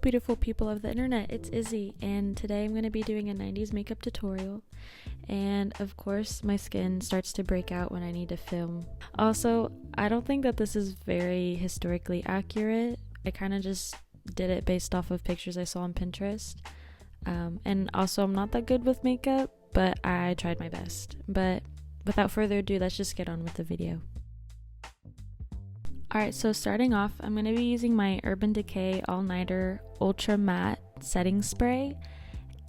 beautiful people of the internet, it's Izzy, and today I'm going to be doing a 90s makeup tutorial. And of course my skin starts to break out when I need to film. Also, I don't think that this is very historically accurate. I kind of just did it based off of pictures I saw on Pinterest. And also I'm not that good with makeup, but I tried my best. But without further ado, let's just get on with the video. Alright, so starting off, I'm going to be using my Urban Decay All Nighter Ultra Matte Setting Spray.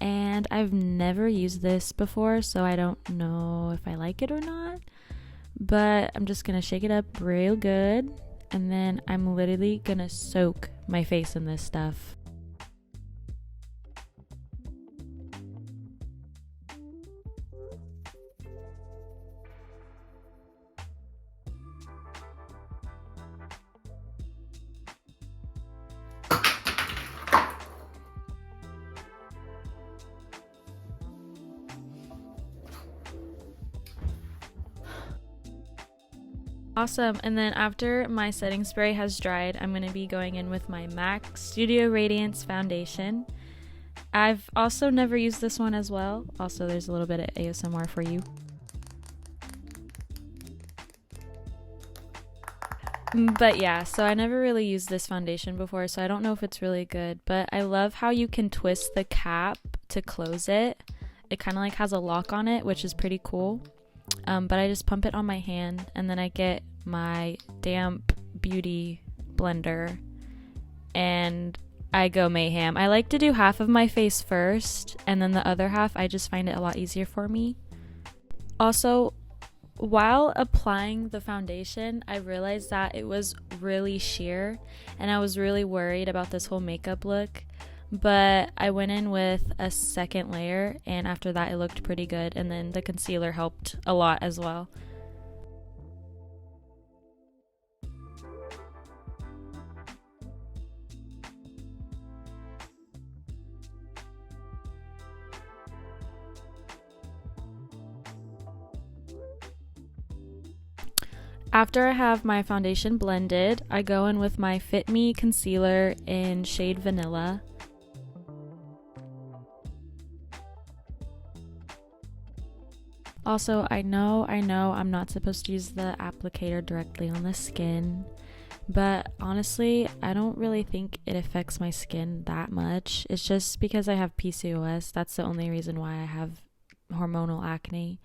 And I've never used this before, so I don't know if I like it or not. But I'm just going to shake it up real good. And then I'm literally going to soak my face in this stuff. Awesome, and then after my setting spray has dried, I'm going to be going in with my MAC Studio Radiance Foundation. I've also never used this one as well. Also, there's a little bit of ASMR for you. But yeah, so I never really used this foundation before, so I don't know if it's really good. But I love how you can twist the cap to close it. It kind of like has a lock on it, which is pretty cool. But I just pump it on my hand, and then I get my damp beauty blender and I go mayhem. I like to do half of my face first, and then the other half I just find it a lot easier for me. Also, while applying the foundation, I realized that it was really sheer and I was really worried about this whole makeup look. But I went in with a second layer, and after that it looked pretty good, and then the concealer helped a lot as well. After I have my foundation blended, I go in with my Fit Me concealer in shade Vanilla. Also, I know I'm not supposed to use the applicator directly on the skin, but honestly, I don't really think it affects my skin that much. It's just because I have PCOS. That's the only reason why I have hormonal acne.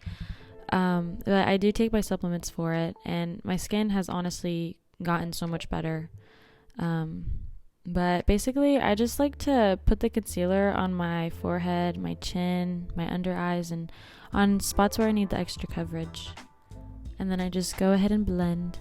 But I do take my supplements for it, and my skin has honestly gotten so much better. But basically, I just like to put the concealer on my forehead, my chin, my under eyes, and on spots where I need the extra coverage. And then I just go ahead and blend.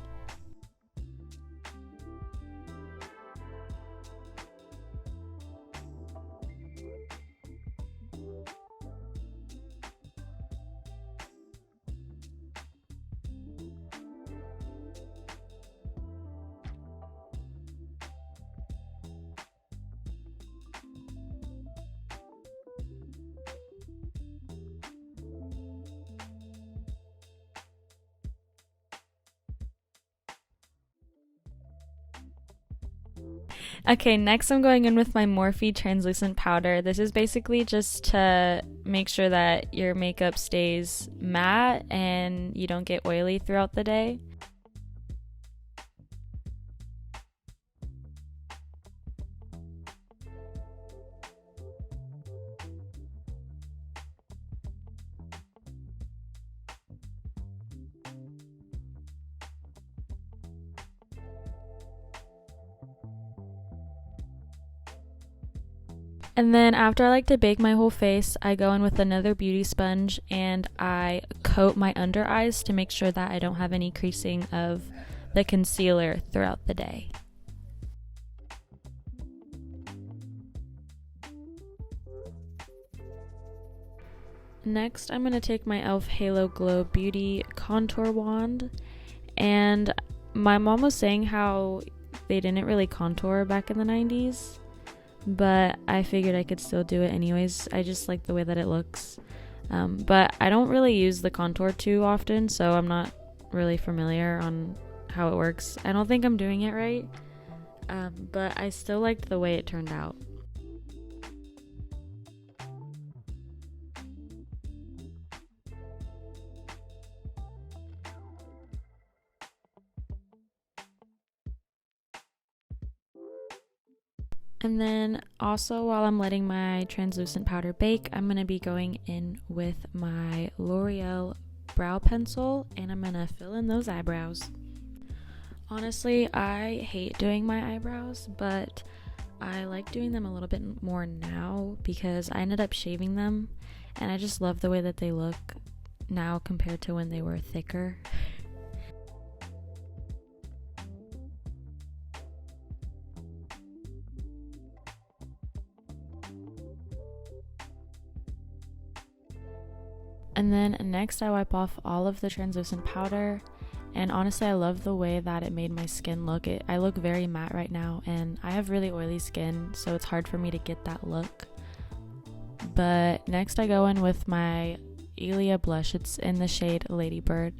Okay, next I'm going in with my Morphe translucent powder. This is basically just to make sure that your makeup stays matte and you don't get oily throughout the day. And then after I like to bake my whole face, I go in with another beauty sponge and I coat my under eyes to make sure that I don't have any creasing of the concealer throughout the day. Next, I'm going to take my e.l.f. Halo Glow Beauty Contour Wand, and my mom was saying how they didn't really contour back in the 90s. But I figured I could still do it anyways. I just like the way that it looks. But I don't really use the contour too often, so I'm not really familiar on how it works. I don't think I'm doing it right, but I still liked the way it turned out. And then also while I'm letting my translucent powder bake, I'm going to be going in with my L'Oreal brow pencil and I'm going to fill in those eyebrows. Honestly, I hate doing my eyebrows, but I like doing them a little bit more now because I ended up shaving them and I just love the way that they look now compared to when they were thicker. And then next I wipe off all of the translucent powder, and honestly I love the way that it made my skin look. I look very matte right now and I have really oily skin, so it's hard for me to get that look. But next I go in with my Ilia blush. It's in the shade Ladybird,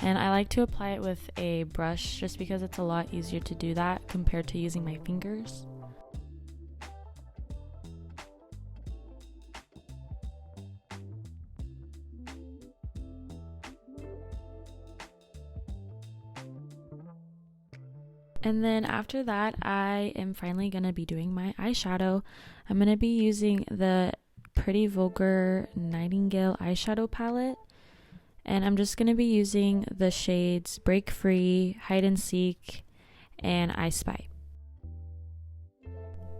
and I like to apply it with a brush just because it's a lot easier to do that compared to using my fingers. And then after that, I am finally going to be doing my eyeshadow. I'm going to be using the Pretty Vulgar Nightingale eyeshadow palette. And I'm just going to be using the shades Break Free, Hide and Seek, and I Spy.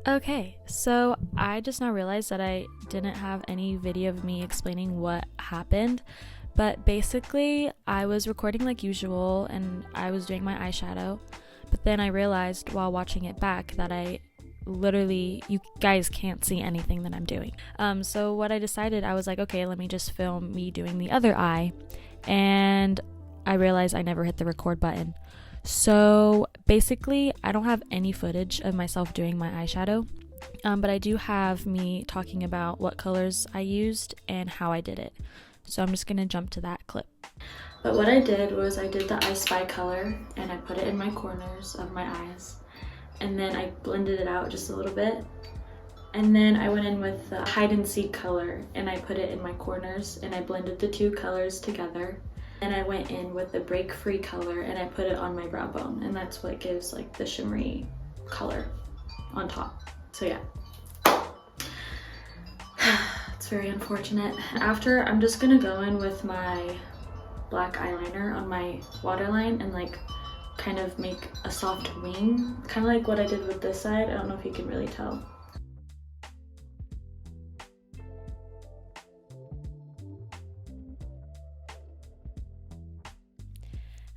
Okay, so I just now realized that I didn't have any video of me explaining what happened. But basically, I was recording like usual and I was doing my eyeshadow. But then I realized while watching it back that you guys can't see anything that I'm doing. So what I decided, I was like, okay, let me just film me doing the other eye. And I realized I never hit the record button. So basically, I don't have any footage of myself doing my eyeshadow. But I do have me talking about what colors I used and how I did it. So I'm just going to jump to that clip. But what I did was I did the I Spy color and I put it in my corners of my eyes. And then I blended it out just a little bit. And then I went in with the Hide and Seek color and I put it in my corners and I blended the two colors together. And I went in with the Break Free color and I put it on my brow bone. And that's what gives like the shimmery color on top. So yeah. It's very unfortunate. After, I'm just gonna go in with my black eyeliner on my waterline and like kind of make a soft wing, kind of like what I did with this side. I don't know if you can really tell.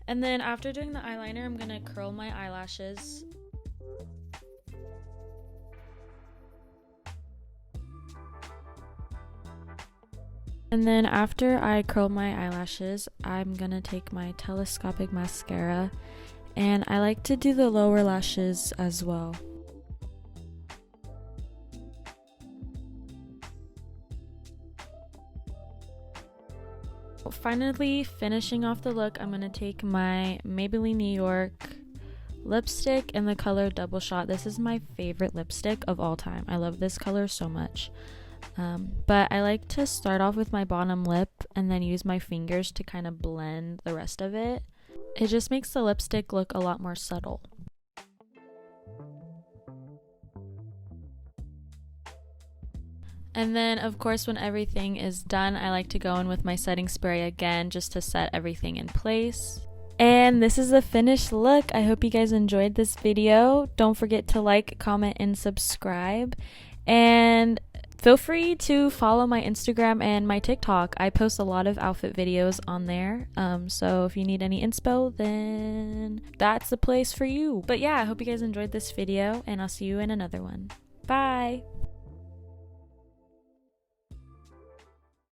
And then after doing the eyeliner, I'm gonna curl my eyelashes. And then after I curl my eyelashes, I'm gonna take my telescopic mascara and I like to do the lower lashes as well. Finally finishing off the look, I'm gonna take my Maybelline New York lipstick in the color Double Shot. This is my favorite lipstick of all time. I love this color so much. But I like to start off with my bottom lip and then use my fingers to kind of blend the rest of it. It just makes the lipstick look a lot more subtle. And then of course when everything is done, I like to go in with my setting spray again just to set everything in place. And this is the finished look. I hope you guys enjoyed this video. Don't forget to like, comment, and subscribe. And feel free to follow my Instagram and my TikTok. I post a lot of outfit videos on there. So if you need any inspo, then that's the place for you. But yeah, I hope you guys enjoyed this video and I'll see you in another one. Bye!